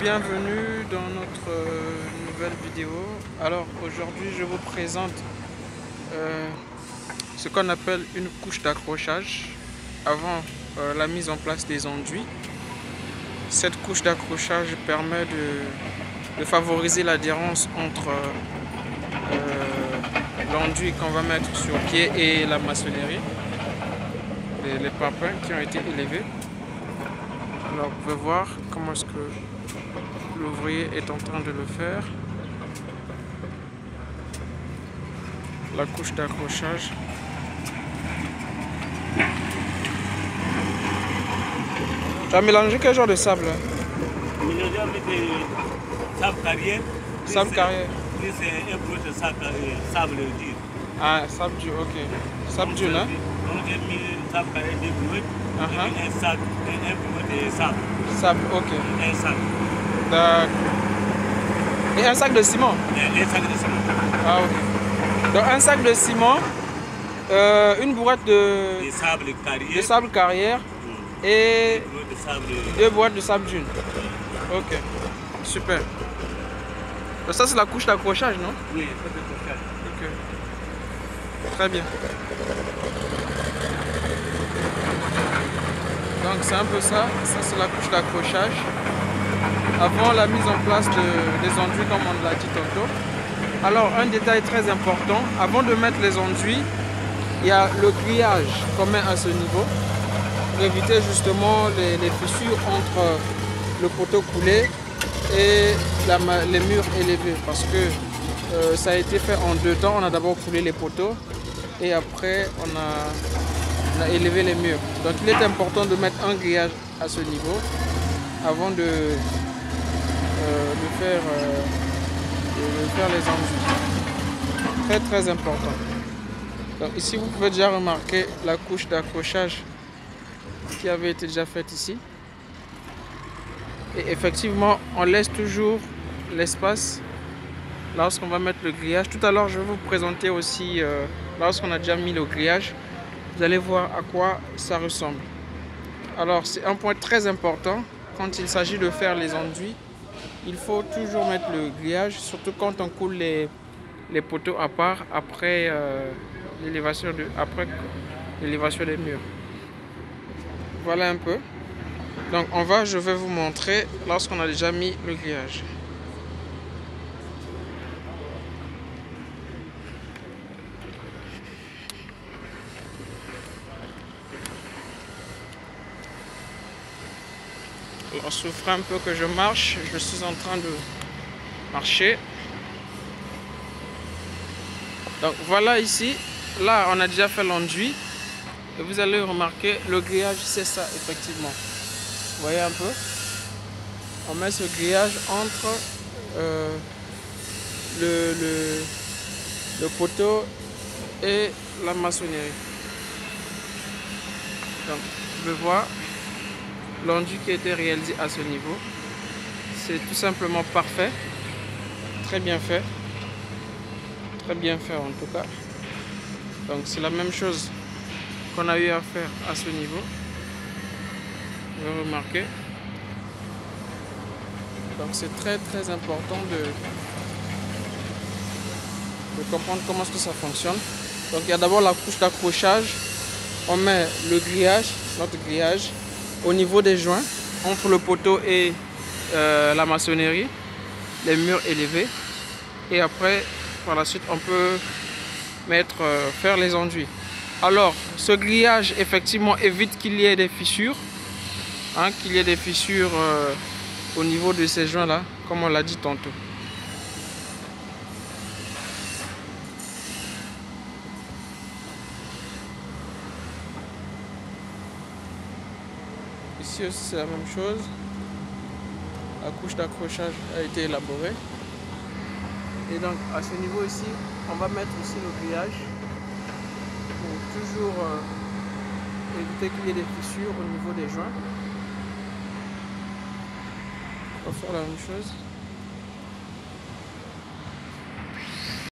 bienvenue dans notre nouvelle vidéo. Alors aujourd'hui je vous présente ce qu'on appelle une couche d'accrochage avant la mise en place des enduits. Cette couche d'accrochage permet de favoriser l'adhérence entre l'enduit qu'on va mettre sur pied et la maçonnerie, les papins qui ont été élevés. Alors vous pouvez voir comment est-ce que l'ouvrier est en train de le faire. La couche d'accrochage. Tu as mélangé quel genre de sable? Mélangé avec sable carrière. Sable carrière. Plus un peu de sable dur. Ah, sable dur, ok. Sable dur, hein? Donc j'ai mis sable carrière 2 brouettes. Et un sac, un brouette de sable. Sable, ok. Un sac. D'accord. Et un sac de ciment? Un sac de ciment. Ah, ok. Donc un sac de ciment, une boîte de sable carrière et deux boîtes de sable dune. Ok, super. Donc ça c'est la couche d'accrochage, non? Oui, c'est d'accrochage. Ok. Très bien. Donc c'est un peu ça, c'est la couche d'accrochage avant la mise en place des enduits comme on l'a dit tantôt. Alors un détail très important, avant de mettre les enduits, il y a le grillage qu'on met à ce niveau pour éviter justement les fissures entre le poteau coulé et les murs élevés, parce que ça a été fait en deux temps. On a d'abord coulé les poteaux et après on a élevé les murs. Donc il est important de mettre un grillage à ce niveau avant de faire les enduits. Très important. Donc ici vous pouvez déjà remarquer la couche d'accrochage qui avait été déjà faite ici. Et effectivement on laisse toujours l'espace lorsqu'on va mettre le grillage. Tout à l'heure je vais vous présenter aussi lorsqu'on a déjà mis le grillage. Vous allez voir à quoi ça ressemble. Alors c'est un point très important quand il s'agit de faire les enduits. Il faut toujours mettre le grillage, surtout quand on coule les poteaux à part après l'élévation des murs. Voilà un peu. Donc je vais vous montrer lorsqu'on a déjà mis le grillage. On souffre un peu que je marche, je suis en train de marcher. Donc voilà ici, là on a déjà fait l'enduit et vous allez remarquer le grillage, c'est ça effectivement. Vous voyez un peu, on met ce grillage entre le poteau et la maçonnerie. Donc vous pouvez voir l'enduit qui a été réalisé à ce niveau. C'est tout simplement parfait, très bien fait en tout cas. Donc c'est la même chose qu'on a eu à faire à ce niveau. Vous avez remarqué. Donc c'est très important de comprendre comment est-ce que ça fonctionne. Donc il y a d'abord la couche d'accrochage. On met le grillage, notre grillage, au niveau des joints, entre le poteau et la maçonnerie, les murs élevés. Et après, par la suite, on peut faire les enduits. Alors, ce grillage, effectivement, évite qu'il y ait des fissures. Qu'il y ait des fissures au niveau de ces joints-là, comme on l'a dit tantôt. Ici aussi c'est la même chose. La couche d'accrochage a été élaborée. Et donc à ce niveau ici, on va mettre aussi le grillage pour toujours éviter qu'il y ait des fissures au niveau des joints. On va faire la même chose.